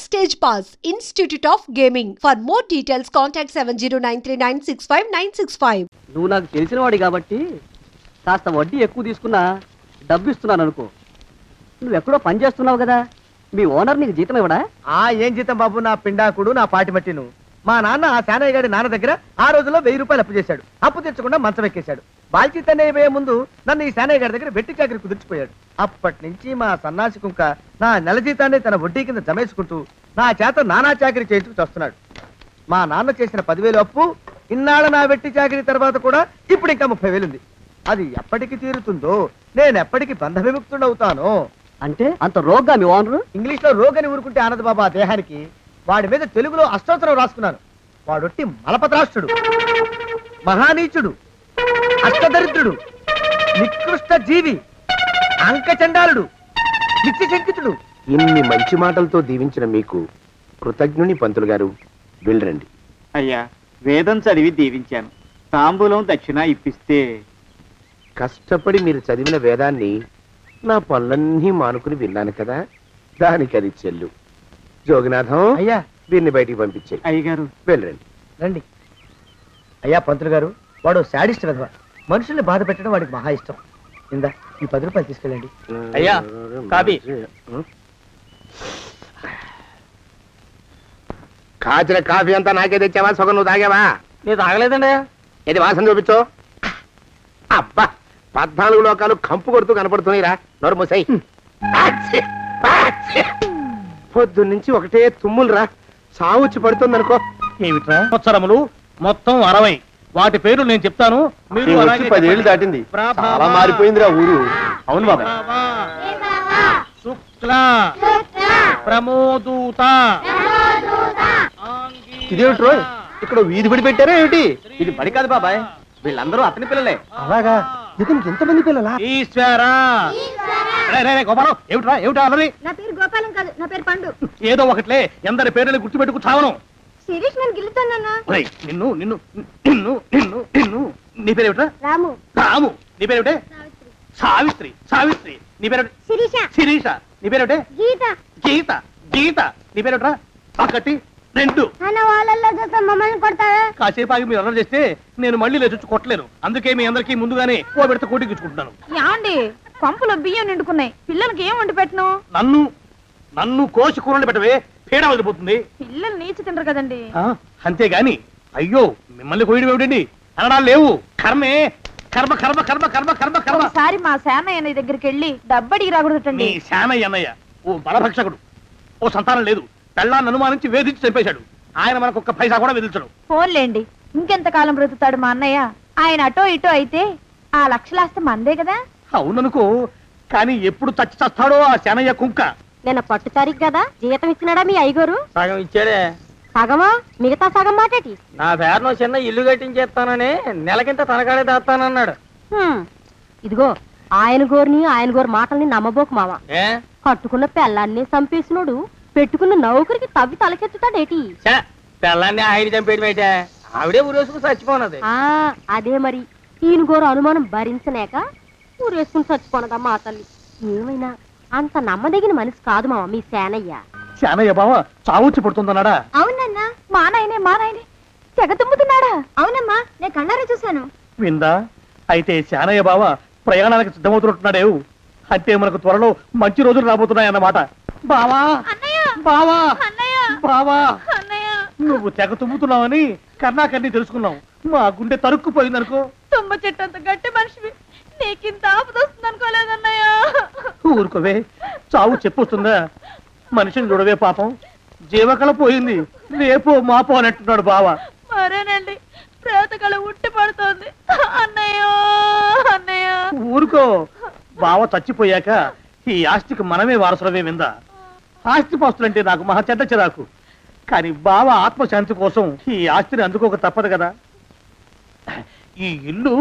Backstage Pass, Institute of Gaming. For more details, contact 7093965965. నువ్వు నాకు తెలిసిన వాడి కాబట్టి కాస్త వడ్డీ ఎక్కువ తీసుకున్నా డబ్బు ఇస్తున్నాను అనుకో. నువ్వు ఎక్కడో పని చేస్తున్నావు కదా, మీ ఓనర్ నీకు జీతం ఇవ్వడా? ఏం జీతం బాబు, నా పిండాకుడు నా పాటి మట్టిను. మా నాన్న ఆ శానయ్య గారి నాన్న దగ్గర ఆ రోజుల్లో 1000 రూపాయలు అప్పు చేశాడు. అప్పు తెచ్చకుండా మంచం ఎక్కేశాడు. బాల్చితనే అయిపోయే ముందు నన్ను ఈ శానయ్య గారి దగ్గర వెట్టి చాకరీ కుదిర్చిపోయాడు. అప్పటి నుంచి మా సన్నాసి కుంక నా నెల జీతాన్ని తన వడ్డీ కింద జమేసుకుంటూ నా చేత నానా చాకరీ చేయించుకు వస్తున్నాడు. మా నాన్న చేసిన 10,000 అప్పు ఇన్నాళ్ళ నా వెట్టి చాకరీ తర్వాత కూడా ఇప్పుడు ఇంకా 30,000 ఉంది. అది ఎప్పటికి తీరుతుందో, నేను ఎప్పటికి బంధ విముక్తుడవుతానో. అంటే అంత రోగ్గా మీ ఓనరు? ఇంగ్లీష్ లో రోగ్ అని ఊరుకుంటే ఆనంద్ బాబా ఆ దేహానికి, వాడి మీద తెలుగులో అష్టోత్తరం రాసుకున్నాను. వాడొట్టి మలపత్రాష్ట్రుడు, మహానీచుడు, అష్టదరిద్రుడు, నికృష్ట జీవి, అంకచండాలుడు, నిత్య శంకితుడు. ఇన్ని మంచి మాటలతో దీవించిన మీకు కృతజ్ఞుని పంతులు గారు. వెళ్ళరండి. అయ్యా, వేదం చదివి దీవించాను, తాంబూలం దక్షిణ ఇప్పిస్తే. కష్టపడి మీరు చదివిన వేదాన్ని నా పనులన్నీ మానుకుని విన్నాను కదా, దానికి అది చెల్లు. జోగినాథం, అయ్యా వీరిని బయటికి పంపించాయి. అయ్యగారు వెళ్ళరండి. రండి. అయ్యా పంతులు గారు, వాడు శాడిస్ట్ విధవ. మనుషుల్ని బాధ పెట్టడం వాడికి మహా ఇష్టం. ఇందా ఈ 10 రూపాయలు తీసుకెళ్ళండి. అయ్యా, కాపీ. కాచిన కాఫీ అంతా నాకే తెచ్చావా? సగం నువ్వు తాగావా? నేను తాగలేదండి. ఇది వాసన చూపించు. అబ్బా, 14 లోకాలు కంపు కొడుతూ కనపడుతున్నాయిరా. నోరు మూసాయి. పొద్దున్నుంచి ఒకటే తుమ్ములురా, సావుచ్చి పడుతుంది అనుకో. ఏమిట్రా సంవత్సరములు? మొత్తం 60. వాటి పేర్లు నేను చెప్తాను, మీరు 10 ఏళ్ళు దాటింది. చాలా మారిపోయిందిరా ఊరు. అవును బాబా. శుక్ల ప్రమోదూత. ఇదేమిటి రోయ్, ఇక్కడ వీధి పడి పెట్టారా ఏమిటి? ఇది బడి కాదు బాబాయ్, వీళ్ళందరూ అతని పిల్లలే. అలాగా? ఇతనికి ఎంతమంది పిల్లలా? ఈశ్వరా. గోపాలం, ఏమిట్రా ఏమిటా అన్నది? నా పేరు గోపాలం కాదు, నా పేరు పండు. ఏదో ఒకట్లే, ఎందరి పేర్లని గుర్తుపెట్టుకు చావను. శిరీష్ నన్ను గిల్లుతానన్నా. నిన్ను నిన్ను నిన్ను నిన్ను నిన్ను నీ పేరేమిట్రా? రాము. రాము. నీ పేరేమిటే? సావిత్రి. సావిత్రి. నీ పేరేమిటి? శిరీష. శిరీష. నీ పేరేమిటే? గీత. గీత. గీత. నీ పేరేమిట్రా? ఒకటి 2. అన్న వాళ్ళల్లో చూస్తే మమ్మల్ని కొడతావా? కాసేపు ఆగి మీరు అల్లరి చేస్తే నేను మళ్ళీ లేచొచ్చి కొట్టలేను. అందుకే మీ అందరికీ ముందుగానే ఓ పెడితే కోటికిచ్చుకుంటున్నాను. యాండి, పంపులో బియ్యం నిండుకున్నాయి, పిల్లలకి ఏం వండి పెట్టను? నన్ను నన్ను కోసి కూరలు పెట్టవే, పీడ వదిలిపోతుంది. పిల్లలు నీచి తినరు కదండి. అంతేగాని అయ్యో మిమ్మల్ని కోయడం ఏమిటండి, అనడాలు లేవు. కర్మే, కర్మ కర్మ కర్మ కర్మ కర్మ కర్మ. ఒకసారి మా శానయ్య దగ్గరికి వెళ్ళి డబ్బడికి రాకూడదటండి. నీ శానయ్య అన్నయ్య ఓ బలభక్షకుడు, ఓ సంతానం లేదు, పెళ్ళాన్ని అనుమానించి వేధించి చంపేశాడు. ఆయన మనకు ఒక్క పైసా కూడా విధించడు. ఫోన్లేండి, ఇంకెంత కాలం బ్రతుకుతాడు మా అన్నయ్య? ఆయన అటో ఇటో అయితే ఆ లక్షలాస్తి మందే కదా. అవుననుకో, కానీ ఎప్పుడు చచ్చి చస్తాడో ఆ శానయ్య కుంక. నేను పట్టు తారీఖు కదా, జీతం ఇచ్చినాడా మీ అయ్యగారు? సగం ఇచ్చాడే. సగమా? మిగతా సగం మాటేటి? నా పేరును చిన్న ఇల్లు కట్టించేస్తానని నెలకింత తనకాడే దాస్తానన్నాడు. ఇదిగో, ఆయన గోరు మాటల్ని నమ్మబోకు మామ. కట్టుకున్న పెళ్ళాన్ని చంపేసినోడు పెట్టుకున్న నౌకరికి తవ్వి తలకెత్తుతాడేటి? పెళ్ళాన్ని ఆయన చంపేయడం ఏంటే, ఆవిడే ఊరేసుకుని చచ్చిపోనది. అదే మరి, ఈయన గోరు అనుమానం భరించలేక ఊరేసుకుని చచ్చిపోనదా మా తల్లి. ఏమైనా అంత నమ్మదగిన మనిషి కాదు మామ మీ శానయ్య. శానయ్య బావ చావుచ్చి పడుతుందన్నాడా? అవునన్నా, మా నాయనే తెగ తుమ్ముతున్నాడా? అవునమ్మా, నేను కళ్ళారా చూశాను. విందా? అయితే శానయ్య బావ ప్రయాణానికి సిద్ధమవుతున్నట్టున్నాడేవు. అంటే మనకు త్వరలో మంచి రోజులు రాబోతున్నాయన్నమాట. బావా బావా బావా, నువ్వు తెగ తుమ్ముతున్నావని కర్ణాకర్ణి తెలుసుకున్నావు. మా గుండె తరుక్కుపోయిందనుకో. తుమ్మ చెట్టు అంత గట్టి మనిషివి, నీకింత ఆపదొస్తుంది అనుకోలేదన్నయ్య. ఊరుకోవే, చావు చెప్పొస్తుందా? మనిషిని చూడవే పాపం, జీవకళ పోయింది, రేపో మాపో అన్నట్టున్నాడు బావ. మరేనండి, ప్రేతకళ ఉట్టి పడుతోంది అన్నయ్యో అన్నయ్య. ఊరుకో, బావ చచ్చిపోయాక ఈ ఆస్తికి మనమే వారసులమే. విందా? ఆస్తి పాస్తులంటే నాకు మహా చెడ్డ చిరాకు, కానీ బావ ఆత్మశాంతి కోసం ఈ ఆస్తిని అందుకోక తప్పదు కదా. ఈ ఇల్లు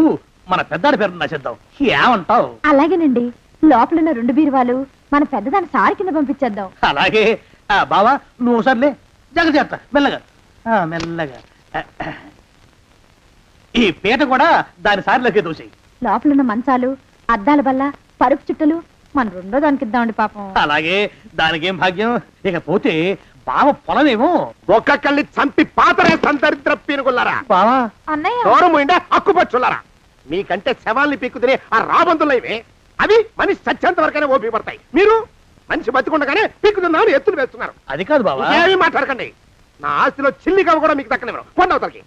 మన పెద్దాడి పేరు నచ్చేద్దాం, ఏమంటావు? అలాగేనండి, లోపలున్న 2 బీరువాలు మన పెద్దదాన్ని సారి కింద పంపించేద్దాం. అలాగే. బావా నువ్వు సర్లే, జాగ్రత్త, మెల్లగా మెల్లగా. ఈ పీట కూడా దాని సారిలోకి దూసేయి. లోపలున్న మంచాలు, అద్దాల బల్ల, పరుపు చుట్టలు మన 2వ దానికి ఇద్దామండి పాపం. అలాగే, దానికేం భాగ్యం. ఇకపోతే బావ పొలమేమో ఒక్కొక్కల్ని చంపి పాతరేస్తాను దరిద్ర పీనుకున్నారా బావా అన్నయ్య దూరం పోయిండే అక్కుపచ్చులారా మీకంటే శవాల్ని పీక్కుతినే ఆ రాబందులైవే అవి మనిషి చచ్చేంత వరకనే ఓపి పడతాయి మీరు మనిషి బతికుండగానే పీక్కుతున్నామని ఎత్తులు వేస్తున్నారు అది కాదు బావా ఏమీ మాట్లాడకండి నా ఆస్తిలో చిల్లిగా కూడా మీకు దక్కనివ్వరు కొండవతలకి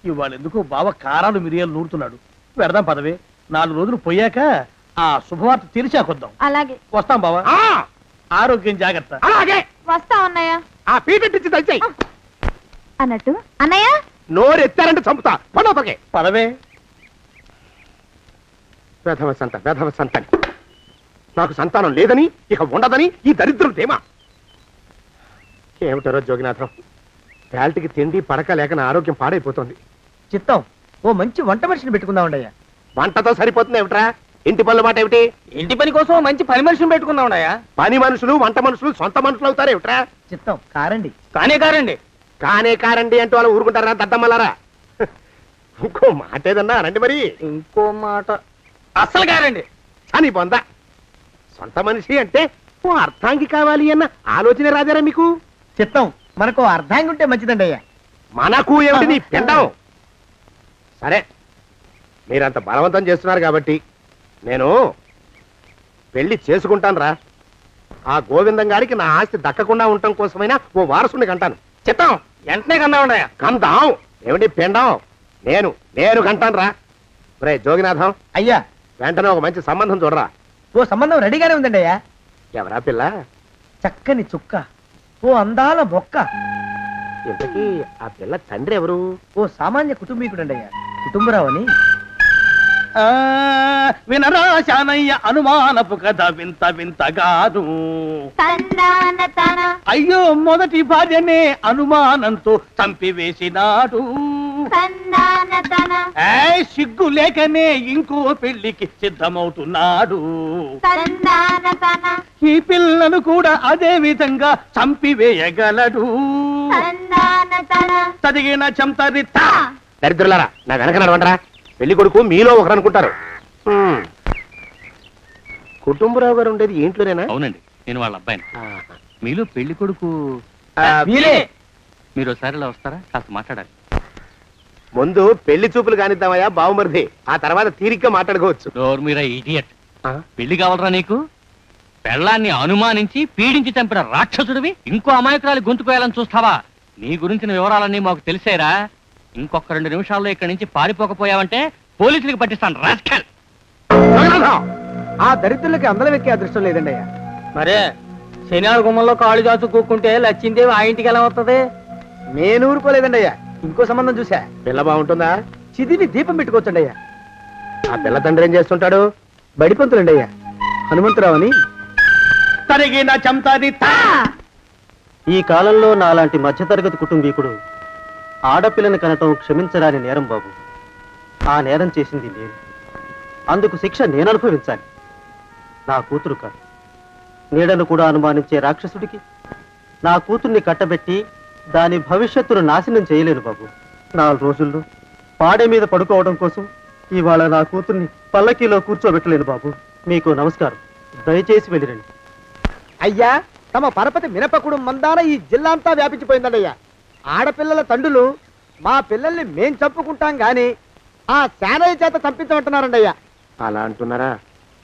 ఇవాళ ఎందుకో బావ కారాలు మిరియాలు నూరుతున్నాడు పెడదాం పదవే 4 రోజులు పోయాక ఆ శుభవార్త తీర్చాకొద్దాం అలాగే వస్తాం బావా ఆ, ఆరోగ్యం జాగ్రత్త అలాగే వస్తా అన్నయ్య ఆ పీటెట్టించి దయచేయి అన్నట్టు అన్నయ్య నోరు ఎత్తారంటే చంపుతా కొండవతలకి పదవే వేధవ సంతని నాకు సంతానం లేదని ఇక ఉండదని ఈ దరిద్రులు ధీమా ఏమిటారో జోగినాథం వేల్టికి తిండి పడక లేక నా ఆరోగ్యం పాడైపోతుంది చిత్తం ఓ మంచి వంట మనిషిని పెట్టుకుందామండయ్యా. వంటతో సరిపోతుంది ఏమిట్రా ఇంటి పనుల మాట ఏమిటి ఇంటి పని కోసం మంచి పని మనిషిని పెట్టుకుందామండయ్యా. పని మనుషులు వంట మనుషులు సొంత మనుషులు అవుతారు ఏమిట్రా చిత్తం కారండి. కానే కారండి అంటూ వాళ్ళు ఊరుకుంటారా దద్దమ్మలారా ఇంకో మాట ఏదన్నా రండి మరి ఇంకో మాట అస్సలు కారండి. అని పొందా సొంత మనిషి అంటే ఓ అర్థాంగి కావాలి అన్న ఆలోచన రాజారా మీకు చిత్తం మనకు అర్ధాంగి ఉంటే మంచిదండి అయ్యా. మనకు ఏమిటి నీ పిండం సరే మీరంత బలవంతం చేస్తున్నారు కాబట్టి నేను పెళ్లి చేసుకుంటాను రా ఆ గోవిందం గారికి నా ఆస్తి దక్కకుండా ఉండటం కోసమైనా ఓ వారసుని కంటాను చిత్తం వెంటనే కన్నామండయ్యా. కందాం ఏమిటి పిండం నేను కంటాను రా రే జోగినాథం అయ్యా వెంటనే ఒక మంచి సంబంధం చూడరా ఓ సంబంధం రెడీగానే ఉందండి అయ్యా. ఎవరా పిల్ల చక్కని చుక్క ఓ అందాల బొక్క ఇంతకీ ఆ పిల్ల తండ్రి ఎవరు ఓ సామాన్య కుటుంబీకుడండి అయ్యా. కుటుంబరావు అని. వినరా శానయ్య అనుమానపు కథ వింత వింతగాదు అయ్యో మొదటి భార్యనే అనుమానంతో చంపివేసినాడు సిగ్గు లేకనే ఇంకో పెళ్లికి సిద్ధమవుతున్నాడు ఈ పిల్లను కూడా అదే విధంగా చంపివేయగలడు చదివిన చంతరిత దరిద్రులారా నా వెనక నడవంటరా పెళ్లి కొడుకు మీలో ఒకరు అనుకుంటారు కుటుంబరావు గారు ఉండేది ఏంట్లోనేనా అవునండి నేను వాళ్ళ అబ్బాయిని ఆహా. మీలో పెళ్లి కొడుకు మీరే మీరు ఒకసారి ఇలా వస్తారా కాస్త మాట్లాడాలి ముందు పెళ్లి చూపులు కానిద్దామయ్యా బావుమరిది ఆ తర్వాత తీరిగ్గా మాట్లాడుకోవచ్చు డోర్ మీరా ఇడియట్ ఆ? పెళ్లి కావాలరా నీకు పెళ్ళాన్ని అనుమానించి పీడించి చంపిన రాక్షసుడివి ఇంకో అమాయకురాలి గొంతుకోయాలని చూస్తావా నీ గురించిన వివరాలన్నీ మాకు తెలిసేరా ఇంకొక 2 నిమిషాల్లో ఇక్కడి నుంచి పారిపోకపోయావంటే పోలీసులకు పట్టిస్తాను రాస్కల్ జగన్నాథం! ఆ దరిద్రులకి అందలం ఎక్కే అదృష్టం లేదండి అయ్యా. మరే శనివారం గుమ్మంలో కాళ్ళు చాచు కూకుంటే లచ్చిందేవి ఆ ఇంటికి ఎలా వస్తుంది? నేను ఊరుకోలేదండి అయ్యా. ఇంకో సంబంధం చూసా. పిల్ల బాగుంటుందా చిదివి దీపం పెట్టుకోవచ్చండి అయ్యా. ఆ పిల్ల తండ్రి ఏం చేస్తుంటాడు బడిపంతులండి అయ్యా. హనుమంతరావు అని. తరిగిన చంతరిత ఈ కాలంలో నాలాంటి మధ్యతరగతి కుటుంబీకుడు ఆడపిల్లని కనటం క్షమించరాని నేరం బాబు. ఆ నేరం చేసింది నేను. అందుకు శిక్ష నేను అనుభవించాలి. నా కూతురు కాదు. నీడను కూడా అనుమానించే రాక్షసుడికి నా కూతుర్ని కట్టబెట్టి దాని భవిష్యత్తును నాశనం చేయలేను బాబు. 4 రోజుల్లో పాడే మీద పడుకోవడం కోసం ఇవాళ నా కూతుర్ని పల్లకీలో కూర్చోబెట్టలేను బాబు. మీకు నమస్కారం. దయచేసి వెళ్ళిరండి. అయ్యా తమ పరపతి మినపకుడు మందాన ఈ జిల్లా అంతా వ్యాపించిపోయిందండి అయ్యా. ఆడపిల్లల తండ్రులు మా పిల్లల్ని మేం చంపుకుంటాం గాని ఆ శానయ్య చేత చంపించమంటున్నారండి అయ్యా. అలా అంటున్నారా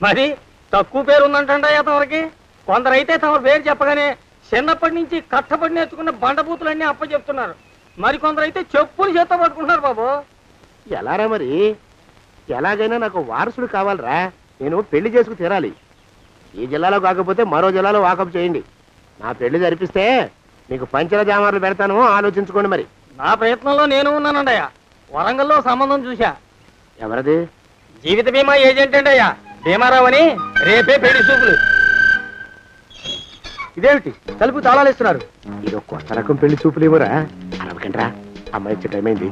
మరి తక్కువ పేరు ఉందంటండి అయ్యా తమరికి. కొందరైతే తమ పేరు చెప్పగానే చిన్నప్పటి నుంచి కట్టబడి నేర్చుకున్న బండబూతులన్నీ అప్పచెప్తున్నారు. మరి కొందరైతే చెప్పులు చేత పట్టుకుంటున్నారు బాబు. ఎలారా మరి ఎలాగైనా నాకు వారసుడు కావాలరా నేను పెళ్లి చేసుకు తీరాలి. ఈ జిల్లాలో కాకపోతే మరో జిల్లాలో వాకప్ చేయండి. నా పెళ్లి జరిపిస్తే మీకు పంచల జామార్లు పెడతాను ఆలోచించుకోండి. మరి నా ప్రయత్నంలో నేను ఉన్నానండి అయ్యా. వరంగల్లో సంబంధం చూశా. ఎవరది జీవిత బీమా ఏజెంట్ అండి అయ్యా. భీమారావు అని. రేపే పెళ్లి చూపులు. ఇదేమిటి తలుపు తాళాలేస్తున్నారు? ఇది కొత్త రకం పెళ్లి చూపులేమోరా అరవకండ్రా అమ్మాయి ఇచ్చే టైం అయింది.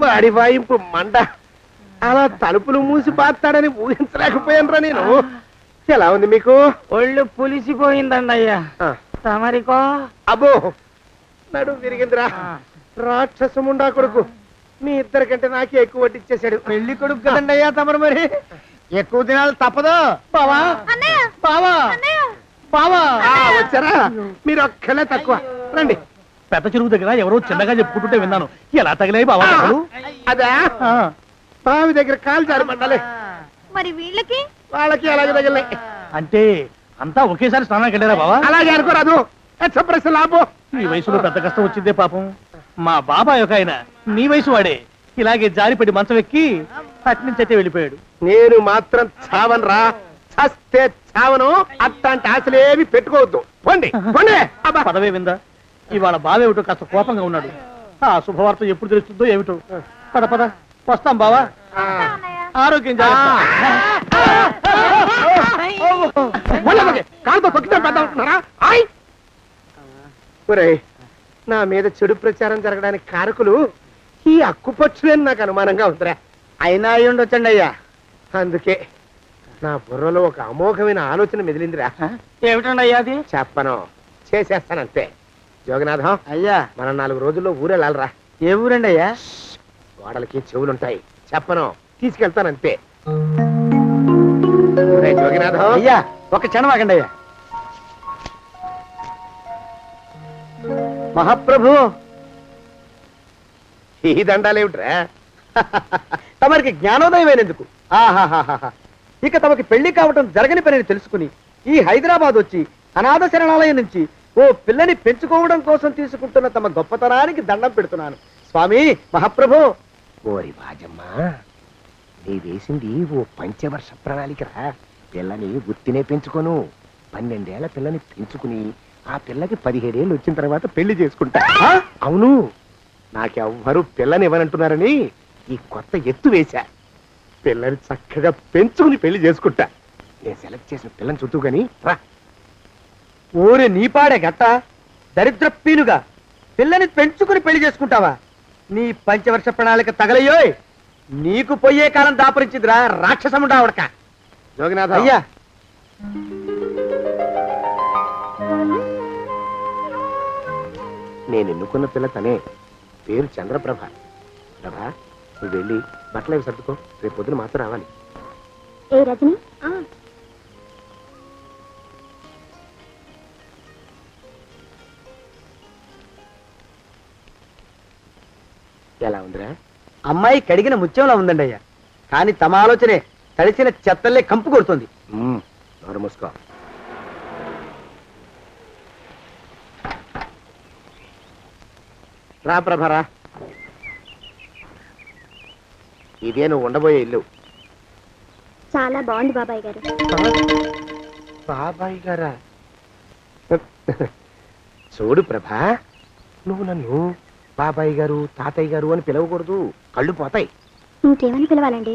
వాడి వాయింపు మండ అలా తలుపులు మూసి పాతాడని ఊహించలేకపోయానురా నేను. ఎలా ఉంది మీకు? ఒళ్ళు పులిసిపోయిందండి అయ్యా. ఆ, తమరికో అబ్బో నడు విరిగిందిరా. రాక్షసముండా కొడుకు మీ ఇద్దరికంటే నాకే ఎక్కువ వడ్డిచ్చేశాడు. పెళ్లి కొడుకు కదండి అయ్యా తమరు, మరి ఎక్కువ దినాలు తప్పదు. బావా బావా బావా వచ్చారా? మీరు ఒక్కలే తక్కువ. రండి. పెద్ద చెరువు దగ్గర ఎవరో చిన్నగా చెప్పుకుంటుంటే విన్నాను. ఎలా తగిలాయి బావా? అదా బావి దగ్గర కాలు జారి పడ్డాలే. మరి వీళ్ళకి వాళ్ళకి అలాగే తగిలినాయి. అంటే అంతా ఒకేసారి స్నానానికి వెళ్ళారా బావా? అలాగే అనుకోరాదు. ప్రశ్న లాభం. ఈ వయసులో పెద్ద కష్టం వచ్చిందే పాపం. మా బాబాయ్ ఒక ఆయన నీ వయసు వాడే ఇలాగే జారిపడి మంచం ఎక్కి అట్నుంచి అయితే వెళ్ళిపోయాడు. నేను మాత్రం చావను రా. చస్తే చావను. అట్లాంటి ఆశలేవి పెట్టుకోవద్దు. పోండి పోండి. పదవే విందా. ఇవాళ బావేమిటో కాస్త కోపంగా ఉన్నాడు. ఆ శుభవార్త ఎప్పుడు తెలుస్తుందో ఏమిటో. పద పద వస్తాం బావా. ఆరోగ్యం కాలుతో తొక్కితే పెద్ద ఉంటున్నారా? నా మీద చెడు ప్రచారం జరగడానికి కారకులు ఈ అక్కుపక్షులని నాకు అనుమానంగా ఉందిరా. అయినా అయి ఉండొచ్చండి అయ్యా. అందుకే నా బుర్రలో ఒక అమోఘమైన ఆలోచన మెదిలిందిరా. ఏమిటండి అయ్యా అది? చెప్పను, చేసేస్తానంతే. జోగనాథం అయ్యా, మనం 4 రోజుల్లో ఊరెళ్ళాలరా. ఏ ఊరండి అయ్యా? గోడలకి చెవులుంటాయి. చెప్పను, తీసుకెళ్తానంతే. జోగినాథం అయ్యా ఒక క్షణం ఆగండి అయ్యా. మహాప్రభు, ఈ దండాలేమిట్రా? తమరికి జ్ఞానోదయం అయినందుకు ఆహాహాహా. ఇక తమకి పెళ్లి కావటం జరగని పనిని తెలుసుకుని ఈ హైదరాబాద్ వచ్చి అనాథ శరణాలయం నుంచి ఓ పిల్లని పెంచుకోవడం కోసం తీసుకుంటున్న తమ గొప్పతనానికి దండం పెడుతున్నాను స్వామి. మహాప్రభు. ఓరి బాజమ్మా, నీ వేసింది ఓ పంచవర్ష ప్రణాళికరా. పిల్లని గుర్తినే పెంచుకోను. 12 ఏళ్ల పిల్లని పెంచుకుని ఆ పిల్లకి 17 ఏళ్ళు వచ్చిన తర్వాత పెళ్లి చేసుకుంటా. అవును, నాకెవ్వరూ పిల్లని ఇవ్వనంటున్నారని ఈ కొత్త ఎత్తు వేశా. పిల్లని చక్కగా పెంచుకుని పెళ్లి చేసుకుంటా. నేను సెలెక్ట్ చేసిన పిల్లని చుట్టూ గాని రా. ఓరే నీపాడే గట్ట దరిద్ర పీనుగా, పిల్లని పెంచుకుని పెళ్లి చేసుకుంటావా? నీ పంచవర్ష ప్రణాళిక తగలయ్యోయ్. నీకు పోయే కాలం దాపరించిందిరా రాక్షసముడా ఉడక. జోగినాథ అయ్యా, నేను ఎన్నుకున్న పిల్ల తనే. పేరు చంద్రప్రభ. ప్రభ, నువ్వు వెళ్ళి బట్టలు అవి సర్దుకో. రేపు పొద్దున మాత్రం రావాలి. ఏ రజని, ఎలా ఉందిరా? అమ్మాయి కడిగిన ముత్యంలా ఉందండి అయ్యా. కానీ తమ ఆలోచనే తడిసిన చెత్తల్లే కంపు కొడుతుంది. నోరు మూసుకో. రా ప్రభరా, ఇదే నువ్వు ఉండబోయే ఇల్లు. చాలా బాగుంది బాబాయ్ గారు. బాబాయ్ గారా? చూడు ప్రభా, నువ్వు నన్ను బాబాయ్ గారు తాతయ్య గారు అని పిలవకూడదు. కళ్ళు పోతాయి. ఇంకేమని పిలవాలండి?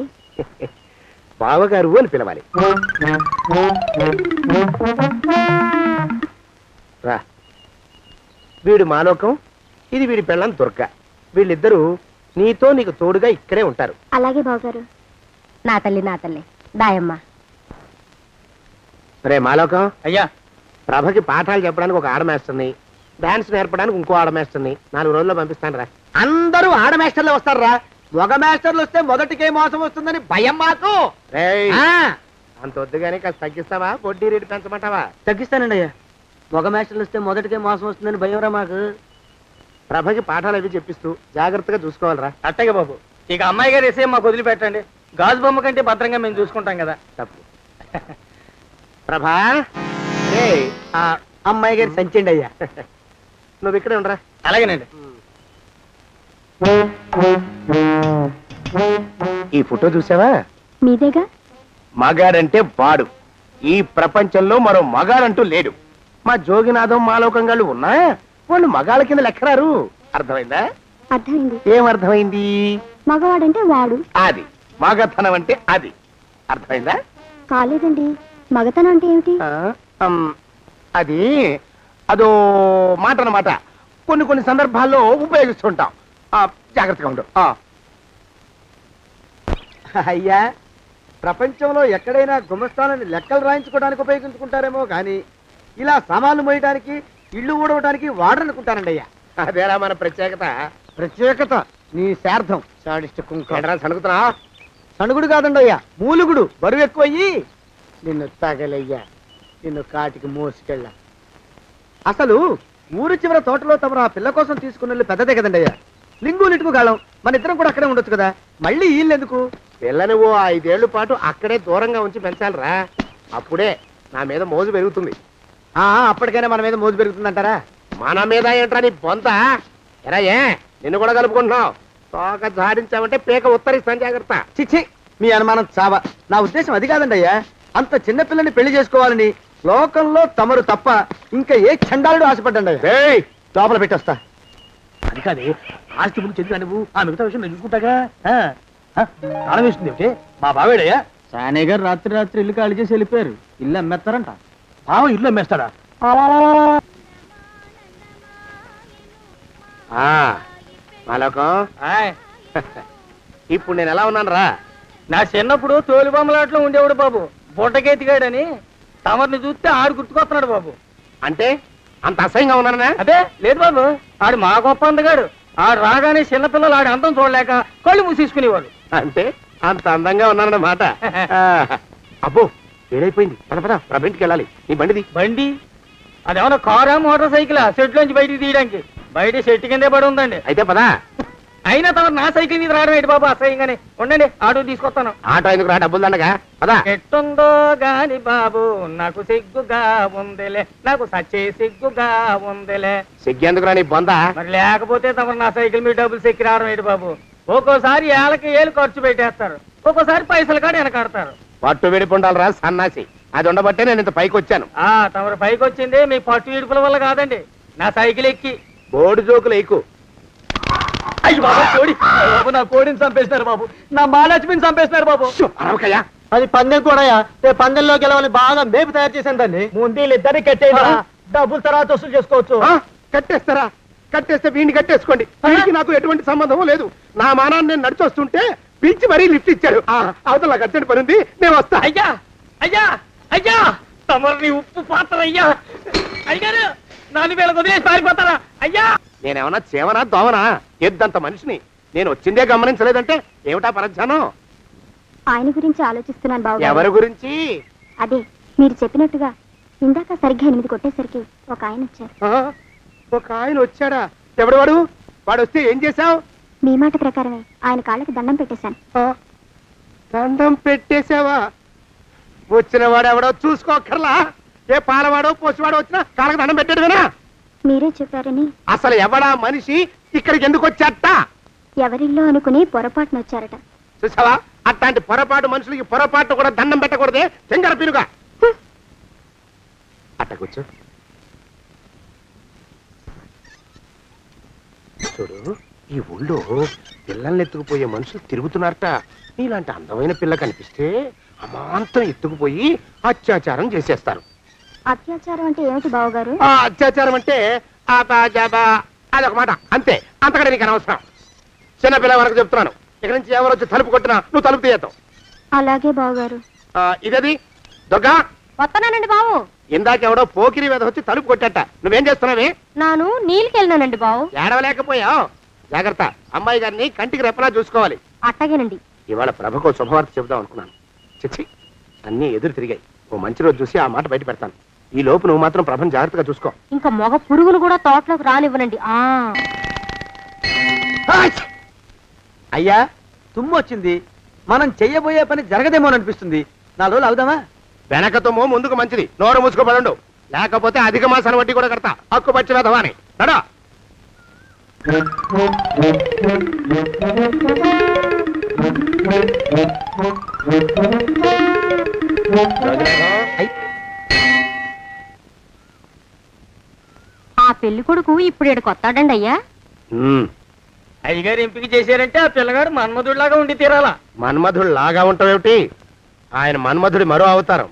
బావగారు అని పిలవాలి. రా. వీడు మాలోకం, ఇది వీడి పెళ్ళాం దుర్గ. వీళ్ళిద్దరూ నీతో నీకు తోడుగా ఇక్కడే ఉంటారు. అలాగే బావగారు. నా తల్లి నా తల్లి దాయమ్మ. రే మాలోకం, అయ్యా, ప్రభకి పాఠాలు చెప్పడానికి ఒక ఆడమేస్తుంది, డాన్స్ నేర్పడానికి ఇంకో ఆడమేస్తుంది. 4 రోజుల్లో పంపిస్తాను రా. అందరూ ఆడ మాస్టర్లు వస్తారా? మగ మాస్టర్లు వస్తే మొదటికే మోసం వస్తుందని భయం మాకు. అంత వద్దుగానే కాస్త తగ్గిస్తావా? వడ్డీ రేటు పెంచమంటావా? తగ్గిస్తానండి అయ్యా. మగ మాస్టర్లు వస్తే మొదటికే మోసం వస్తుందని భయం రా మాకు. ప్రభకి పాఠాలు అవి చెప్పిస్తూ జాగ్రత్తగా చూసుకోవాలరా. అట్టగే బాబు. ఇక అమ్మాయి గారు వేసే మాకు వదిలిపెట్టండి. గాజు బొమ్మ కంటే భద్రంగా మేము చూసుకుంటాం కదా. తప్పు. ప్రభా, రే ఆ అమ్మాయి గారి సంచండి అయ్యా. నువ్వు ఇక్కడే ఉండరా. అలాగేనండి. ఈ ఫోటో చూసావా? మీదేగా. మగాడంటే వాడు. ఈ ప్రపంచంలో మరో మగాడంటూ లేడు. మా జోగినాథం మాలోకంగాళ్ళు ఉన్నా వాళ్ళు మగాళ్ళ కింద లెక్కరారు. అర్థమైందా? అర్థమైంది. ఏం అర్థమైంది? మగవాడంటే వాడు. అది మగతనం అంటే అది. అర్థమైందా? కాలేదండి. మగతనం అంటే ఏమిటి? అది అదో మాట అన్నమాట. కొన్ని సందర్భాల్లో ఉపయోగిస్తుంటాం. జాగ్రత్తగా ఉండు. అయ్యా, ప్రపంచంలో ఎక్కడైనా గుమస్థానాన్ని లెక్కలు రాయించుకోవడానికి ఉపయోగించుకుంటారేమో కానీ ఇలా సామాన్లు మోయడానికి, ఇల్లు ఊడవడానికి వాడరనుకుంటానండి అయ్యా. అదేరా మన ప్రత్యేకత. ప్రత్యేకత నీ శార్థం సాడిస్ట్ కుంక ఏంట్రా సణుకుతున్నా? సణుగుడు కాదండి అయ్యా, మూలుగుడు. బరువు ఎక్కువయ్యి నిన్ను తగలయ్యా, నిన్ను కాటికి మోసుకెళ్ళ. అసలు ఊరు చివర తోటలో తమరు ఆ పిల్ల కోసం తీసుకున్న పెద్దదే కదండి అయ్యా. లింగు లిటుకు గాలం, మన ఇద్దరం కూడా అక్కడే ఉండొచ్చు కదా. మళ్ళీ వీళ్ళు ఎందుకు? పిల్లని ఓ 5 ఏళ్ల పాటు అక్కడే దూరంగా ఉంచి పెంచాలిరా. అప్పుడే నా మీద మోజు పెరుగుతుంది. అప్పటికైనా మన మీద మోజు పెరుగుతుందంటారా? మన మీద ఏంట్రా నీ బొంత? ఎరా ఏ నిన్ను కూడా కలుపుకుంటున్నావు? తోక జాడించావంటే పీక ఉత్తరిస్తాను, జాగ్రత్త. చిచ్చి, మీ అనుమానం చావా. నా ఉద్దేశం అది కాదండి అయ్యా. అంత చిన్న పిల్లని పెళ్లి చేసుకోవాలని లోకంలో తమరు తప్ప ఇంకా ఏ చండాలుడు ఆశపడ్డండి అయ్యా. లోపల పెట్టొస్తా. అది కాదే, ఆస్తి ముందు చెంది నువ్వు ఆ మిగతా విషయం నేను చూసుకుంటాగా. తాళం వేస్తుంది ఏమిటి? మా బావేడయ్యా. సానే గారు రాత్రి రాత్రి ఇల్లు ఖాళీ చేసి వెళ్ళిపోయారు. ఇల్లు అమ్మేస్తారంట. బావ ఇల్లు అమ్మేస్తాడా? మాలోకం, ఇప్పుడు నేను ఎలా ఉన్నాను రా? నా చిన్నప్పుడు తోలు బొమ్మలాట్లో ఉండేవాడు బాబు, బుట్టకెత్తిగాడని. తమరిని చూస్తే ఆడు గుర్తుకొస్తున్నాడు బాబు. అంటే అంత అసహ్యంగా ఉన్నానా? అదే లేదు బాబు, ఆడు మా గొప్ప అందగాడు. ఆడు రాగానే చిన్నపిల్లలు ఆడి అందం చూడలేక కళ్ళు మూసేసుకునేవాడు. అంటే అంత అందంగా ఉన్నానన్నమాట. అబ్బో ఏడైపోయింది. పద పద, ఇంటికి వెళ్ళాలి. నీ బండిది. బండి అదేమన్నా కారా మోటార్ సైకిల్ సెట్ లోంచి బయటికి తీయడానికి? బయట చెట్టు కిందే పడి ఉందండి. అయితే పదా. అయినా తమ నా సైకిల్ మీద రావడం ఏంటి బాబు అసహ్యంగానే. ఉండండి, ఆటో తీసుకొస్తాను. ఆటో ఎందుకు రా, డబ్బులు దండగా. పదా. ఎట్టుందో గాని బాబు నాకు సిగ్గుగా ఉందిలే, నాకు సచ్చే సిగ్గుగా ఉందిలే. సిగ్గెందుకు రా నీ బొంద? మరి లేకపోతే తమ నా సైకిల్ మీద డబ్బులు సెక్కి రావడం ఏంటి బాబు? ఒక్కోసారి ఏళ్ళకి ఏళ్ళు ఖర్చు పెట్టేస్తారు, ఒక్కోసారి పైసలు కాడ వెనకాడతారు. పట్టు విడిపుండాలి రా సన్నాసి. అది ఉండబట్టే నేను ఇంత పైకి వచ్చాను. తమరు పైకి వచ్చింది మీ పట్టు విడుపుల వల్ల కాదండి, నా సైకిల్ ఎక్కి. బోర్డు జోకులు ఎక్కువ. అయ్యి బాబు, కోడి బాబు, నా కోడిని చంపేసినారు బాబు, నా మహాలక్ష్మిని చంపేసినారు బాబు. అరవకయ్యా. అది పందెం కూడా. పందెంలో గెలవని బాగా మేపు తయారు చేశాను దాన్ని. ముందు ఇద్దరిని కట్టేయండి, డబ్బులు తర్వాత వసూలు చేసుకోవచ్చు. కట్టేస్తారా? కట్టేస్తే వీడిని కట్టేసుకోండి. వీడికి నాకు ఎటువంటి సంబంధం లేదు. నా మానాన్ని నేను నడిచొస్తుంటే పిలిచి మరీ లిఫ్ట్ ఇచ్చాడు. అవతల నాకు అర్జెంట్ పని ఉంది, నేను వస్తా. అయ్యా అయ్యా అయ్యా, తమరిని ఉప్పు పాత్ర అయ్యా. అయ్యారు 4 వేల వదిలేసి పారిపోతారా అయ్యా? నేనేమన్నా చేవనా దోవనా? ఎద్దంత మనిషిని. నేను వచ్చిందే గమనించలేదంటే ఏమిటా పరధ్యానం? ఆయన గురించి ఆలోచిస్తున్నాను బాబు. ఎవరి గురించి? అదే మీరు చెప్పినట్టుగా ఇందాక సరిగ్గా 8 కొట్టేసరికి ఒక ఆయన వచ్చారు. ఒక ఆయన వచ్చాడా? ఎవడు వాడు? వాడు వస్తే ఏం చేశావు? మీ మాట ప్రకారమే ఆయన కాళ్ళకి దండం పెట్టేశాను. దండం పెట్టేశావా? వచ్చిన వాడు ఎవడో చూసుకోకర్లా. ఏ పాలవాడో పోసివాడో వచ్చినా కాళ్ళకి దండం పెట్టాడువేనా? మీరే చెప్పారని. అసలు ఎవడా మనిషి? ఇక్కడికి ఎందుకు వచ్చాట? ఎవరిల్లో అనుకుని పొరపాటున వచ్చారట. చూసావా, అట్లాంటి పొరపాటు మనుషులకి పొరపాటు కూడా దండం పెట్టకూడదే. చెంగర పిరుగా అట్ట కూర్చో. చూడు, ఈ ఊళ్ళో పిల్లల్ని ఎత్తుకుపోయే మనుషులు తిరుగుతున్నారట. నీలాంటి అందమైన పిల్ల కనిపిస్తే అమాంతం ఎత్తుకుపోయి అత్యాచారం చేసేస్తారు. అత్యాచారం అంటే ఏమిటి బావగారు? అత్యాచారం అంటే అదొక మాట, అంతే. అంతకంటే నీకు అనవసరం. చిన్నపిల్ల వరకు చెప్తున్నాను. ఇక్కడి నుంచి ఎవరు వచ్చి తలుపు కొట్టినా నువ్వు తలుపు తీయతావు. అలాగే బావగారు. ఇదేది దుర్గా? వస్తున్నానండి బావు. ఇందాకెవడో పోకిరి మీద వచ్చి తలుపు కొట్టట. నువ్వేం చేస్తున్నావే? నాను నీళ్ళకెళ్ళినానండి బావు. ఏడవలేకపోయావు. జాగ్రత్త, అమ్మాయి గారిని కంటికి రెప్పలా చూసుకోవాలి. అట్టగేనండి. ఇవాళ ప్రభకు శుభవార్త చెబుదాం అనుకున్నాను. చిచ్చి, అన్నీ ఎదురు తిరిగాయి. ఓ మంచి రోజు చూసి ఆ మాట బయట పెడతాను. ఈ లోపు నువ్వు మాత్రం ప్రభను జాగ్రత్తగా చూసుకో. ఇంకా మొగ పురుగులు కూడా తోటలోకి రానివ్వనండి. అయ్యా, తుమ్ము వచ్చింది. మనం చెయ్యబోయే పని జరగదేమో అనిపిస్తుంది. 4 రోజులు అవుదామా? వెనకతోమో ముందుకు మంచిది. నోరు మూసుకోబడండు, లేకపోతే అధిక మాసాల వడ్డీ కూడా కడతా. హక్కు పచ్చి వేదవాని నడా. ఆ పెళ్లి కొడుకు ఇప్పుడు ఇక్కడికి వస్తాడండి అయ్యా. అయ్యగారు ఎంపిక చేశారంటే ఆ పిల్లగాడు మన్మధుడిలాగా ఉండి తీరాలా. మన్మధుడు లాగా ఉంటావేమిటి? ఆయన మన్మధుడి మరో అవతారం.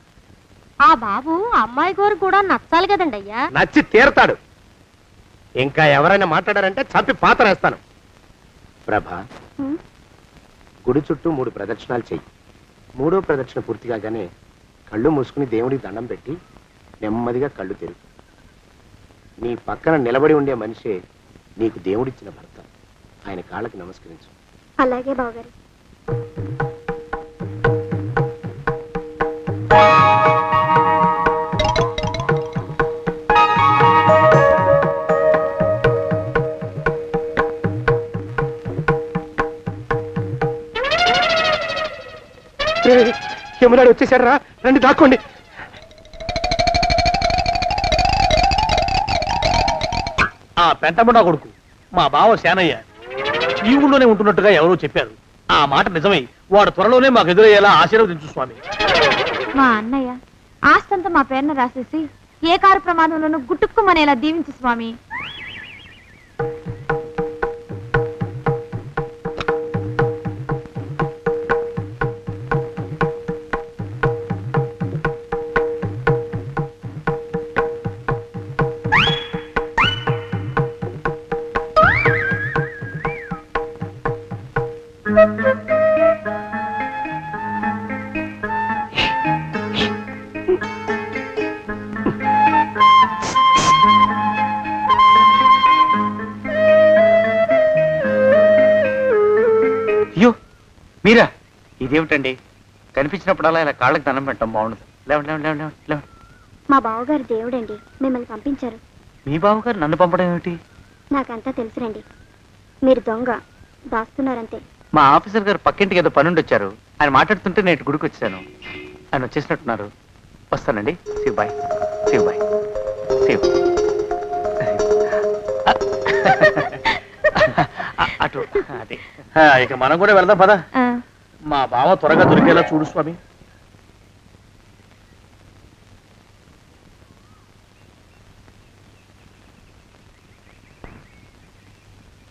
ఆ బాబు అమ్మాయి గారు కూడా నచ్చాలి కదండి అయ్యా. నచ్చి తీరతాడు. ఇంకా ఎవరైనా మాట్లాడారంటే చంపి పాతరేస్తాను. ప్రభా, గుడి చుట్టూ 3 ప్రదక్షిణాలు చెయ్యి. 3వ ప్రదక్షిణ పూర్తి కాగానే కళ్ళు మూసుకుని దేవుడికి దండం పెట్టి నెమ్మదిగా కళ్ళు తెరుగు. నీ పక్కన నిలబడి ఉండే మనిషే నీకు దేవుడిచ్చిన భర్త. ఆయన కాళ్ళకి నమస్కరించు. అలాగే బావగారు. యమునాడు వచ్చేసాడు రా, రండి దాక్కోండి. ఆ పెంటముడా కొడుకు మా బావ శానయ్య ఈ ఊళ్ళోనే ఉంటున్నట్టుగా ఎవరో చెప్పారు. ఆ మాట నిజమై వాడు త్వరలోనే మాకు ఎదురయ్యేలా ఆశీర్వదించు స్వామి. మా అన్నయ్య ఆస్తంతా మా పేరున రాసేసి ఏ కారు ప్రమాదంలోనూ గుట్టుక్కుమనేలా దీవించు స్వామి. అయ్యో మీరా, ఇదేమిటండి? కనిపించినప్పుడల్లా ఇలా కాళ్ళకి దండం పెట్టడం బాగుండదు. లేవండి లేవండి లేవండి లేవండి. మా బావగారు దేవుడండి, మిమ్మల్ని పంపించారు. మీ బావగారు నన్ను పంపడం ఏమిటి? నాకంతా తెలుసురండి. మీరు దొంగ దాస్తున్నారంతే. మా ఆఫీసర్ గారు పక్కింటికి ఏదో పనుండి వచ్చారు. ఆయన మాట్లాడుతుంటే నేను గుడికి వచ్చాను. ఆయన వచ్చేసినట్టున్నారు. వస్తానండి. Shiv bye, Shiv bye, Shiv. అటు అదే. ఇక మనం కూడా వెళ్దాం పద. మా బావ త్వరగా దొరికేలా చూడు స్వామి.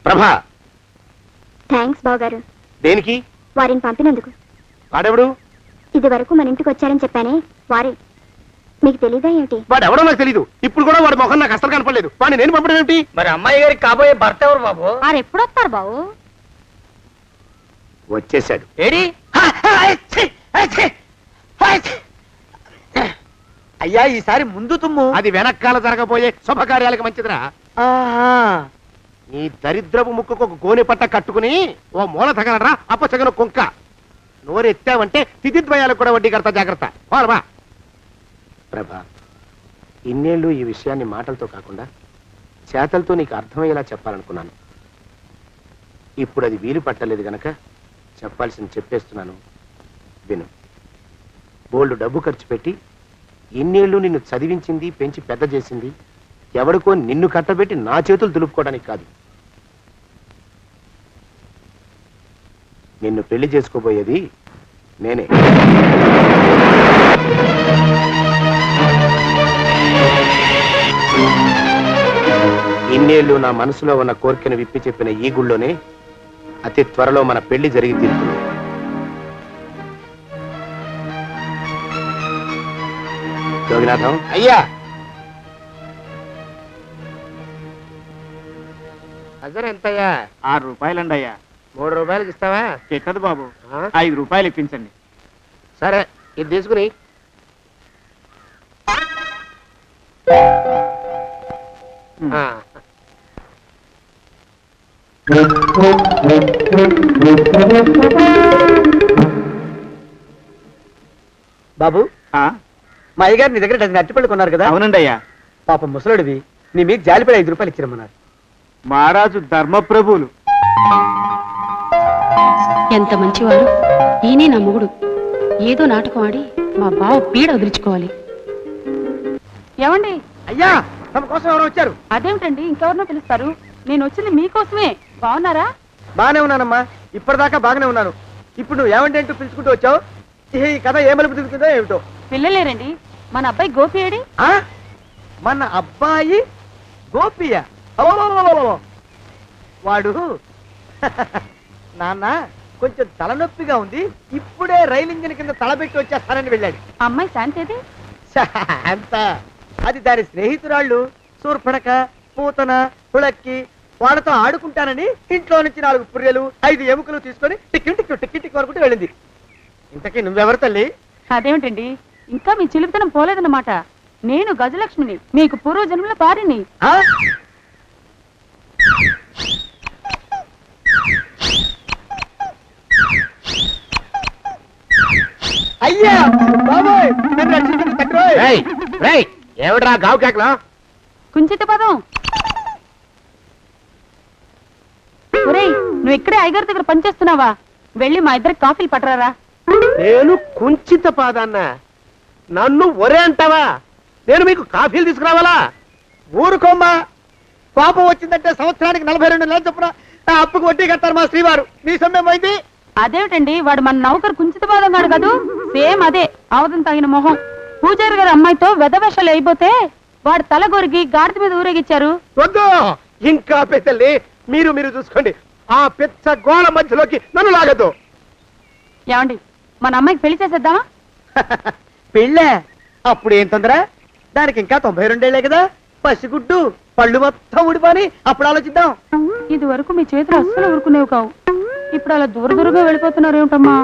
ప్రభా, థ్యాంక్స్ బావగారు. దేనికి? వారిని పంపినందుకు. వాడెవడు? ఇది వరకు మన ఇంటికి వచ్చారని చెప్పానే వారే. మీకు తెలీదా ఏమిటి? వాడెవడో నాకు తెలీదు. ఇప్పుడు కూడా వాడి మొహం నాకు అసలు కనపడలేదు. వాడిని నేను పంపడం ఏమిటి? మరి అమ్మాయి గారికి కాబోయే భర్త ఎవరు బాబు? వారు ఎప్పుడు వస్తారు బాబు? వచ్చేసాడు. ఏడి? అయ్యా, ఈసారి ముందు తుమ్ము. అది వెనకాల జరగబోయే శుభకార్యాలకు మంచిదిరా. నీ దరిద్రపు ముక్కుకు ఒక గోనె పట్ట కట్టుకుని ఓ మూల తగలరా అప్పచగన కుంక. నోరెత్తావంటే తిథిద్వయాలకు కూడా వడ్డీ కడతా, జాగ్రత్త. పోరమా ప్రభా, ఇన్నేళ్ళు ఈ విషయాన్ని మాటలతో కాకుండా చేతలతో నీకు అర్థమయ్యేలా చెప్పాలనుకున్నాను. ఇప్పుడు అది వీలు పట్టలేదు గనక చెప్పాల్సింది చెప్పేస్తున్నాను, విను. బోల్డ్ డబ్బు ఖర్చు పెట్టి ఇన్నేళ్ళు నిన్ను చదివించింది, పెంచి పెద్ద చేసింది ఎవడికో నిన్ను కట్టబెట్టి నా చేతులు దులుపుకోవడానికి కాదు. నిన్ను పెళ్లి చేసుకోబోయేది నేనే. ఇన్నేళ్ళు నా మనసులో ఉన్న కోరికను విప్పి చెప్పిన ఈ గుళ్ళోనే అతి త్వరలో మన పెళ్లి జరిగి తీరుతుంది. జోగినాథం అయ్యా, అజర్ ఎంతయ్యా? 6 రూపాయలండి అయ్యా. 3 రూపాయలకి ఇస్తావా? ఎక్కదు బాబు, 5 రూపాయలు ఇప్పించండి. సరే, ఇది తీసుకుని. బాబు, మా అయ్యగారు నీ దగ్గర డజన్ అరటిపళ్ళు కొన్నారు కదా? అవునండి అయ్యా. పాప ముసలుడివి, నీ మీకు జాలిపడి 5 రూపాయలు ఇచ్చిరమ్మన్నారు. మహారాజు ధర్మప్రభువులు. ఎంత మంచివారు. ఈయనే నా మొగుడు. ఏదో నాటకం ఆడి మా బావ పీడ వదిలించుకోవాలి. ఏమండి? అయ్యా, తమ కోసం ఎవరో వచ్చారు. అదేమిటండి, ఇంకెవరినో పిలుస్తారు? నేను వచ్చింది మీకోసమే. బాగున్నారా? బాగానే ఉన్నానమ్మా, ఇప్పటిదాకా బాగానే ఉన్నాను. ఇప్పుడు నువ్వు ఏమంటే అంటూ పిలుచుకుంటూ వచ్చావు. ఈ కథ ఏ మలుపు తిరుగుతుందో ఏమిటో. పిల్లలేరండి. మన అబ్బాయి గోపి ఏడి? మన అబ్బాయి గోపియ? వాడు నాన్న కొంచెం తలనొప్పిగా ఉంది, ఇప్పుడే రైలు ఇంజిన్ కింద తలబెట్టి వచ్చేస్తానని వెళ్ళాడు. అమ్మాయి శాంతేది? అంత అది దాని స్నేహితురాళ్ళు సూర్పడక, పూతన, పుళక్కి వాళ్ళతో ఆడుకుంటానని ఇంట్లో నుంచి 4 పుర్రెలు 5 ఎముకలు తీసుకొని టిక్కి టిక్కి టిక్కి టిక్కి వరకు వెళ్ళింది. ఇంతకీ నువ్వెవరు తల్లి? అదేమిటండి, ఇంకా మీ చిలుపుతనం పోలేదన్నమాట. నేను గజలక్ష్మిని, మీకు పూర్వజన్మల భార్యని. అయ్యా బాబోయ్ నన్ను రక్షించండి తండ్రోయ్. ఏమిట్రా గావు కేకలో? కుంచిత పదం. ఒరేయ్ నువ్వు ఇక్కడే అయ్యగారి దగ్గర పనిచేస్తున్నావా? వెళ్ళి మా ఇద్దరికి కాఫీలు పట్టరారా. నేను కుంచిత పాదాన్న, నన్ను ఒరే అంటావా? నేను మీకు కాఫీలు తీసుకురావాలా? ఊరుకోమ్మా, పాపం వచ్చిందంటే సంవత్సరానికి 42 నెలలు చొప్పున ఆ అప్పుకు వడ్డీ కట్టారు మా శ్రీవారు. నీ సొమ్మేం పోయింది? అదేమిటండి, వాడు మన నౌకరు కుంచిత పాదం గాడు కదూ, సేమ్ అదే ఆవదం తాగిన మొహం. పూజారి గారి అమ్మాయితో వెధవేషాలు అయిపోతే వాడు తల గొరిగి గాడిద మీద ఊరేగిచ్చారు. వద్దు, ఇంకా పెద్దల్ని మీరు మీరు చూసుకోండి. ఆ పెద్ద గోళ మధ్యలోకి నన్ను లాగద్దు. ఏమండి, మన అమ్మాయికి పెళ్లి చేసేద్దామా? పెళ్ళే? అప్పుడు ఏం తొందర? దానికి ఇంకా 92 కదా. పసిగుడ్డు పళ్ళు మొత్తం ఊడిపోని అప్పుడు ఆలోచిద్దాం. ఇది వరకు మీ చేతులు అస్సలు ఊరుకునేవి కావు, ఇప్పుడు అలా దూర దూరంగా వెళ్ళిపోతున్నారు ఏమిటమ్మా?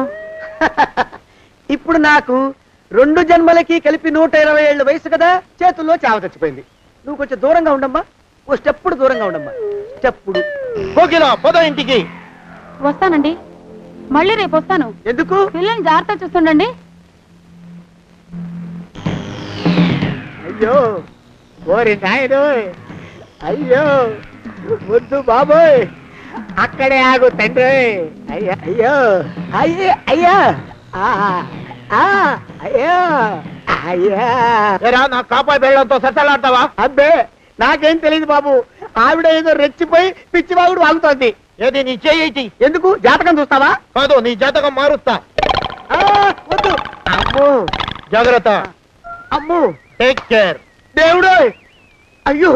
ఇప్పుడు నాకు 2 జన్మలకి కలిపి 120 ఏళ్ళ వయసు కదా, చేతుల్లో చావ చచ్చిపోయింది. నువ్వు కొంచెం దూరంగా ఉండమ్మా, ఓ స్టెప్పుడు దూరంగా ఉండమ్మా. స్టెప్పుడు పోదో ఇంటికి. వస్తానండి, మళ్ళీ రేపు వస్తాను. ఎందుకు? పిల్లల్ని జాగ్రత్త చూస్తుండండి. అయ్యో ఓరి నాయుడు, అయ్యో వద్దు బాబోయ్, అక్కడే ఆగు తండ్రి. అయ్యా అయ్యో అయ్యే అయ్యా అయ్యా అయ్యా. నా కాపాయి బెళ్ళంతో సత్తలాడతావా? అబ్బే నాకేం తెలియదు బాబు, ఆవిడ ఏదో రెచ్చిపోయి పిచ్చి బాగుడు వాగుతోంది. ఏది నీ చేయి? ఎందుకు? జాతకం చూస్తావా? కాదు, నీ జాతకం మారుస్తా. వద్దు. అమ్మో జాగ్రత్త. అమ్మో టేక్ కేర్. దేవుడు. అయ్యో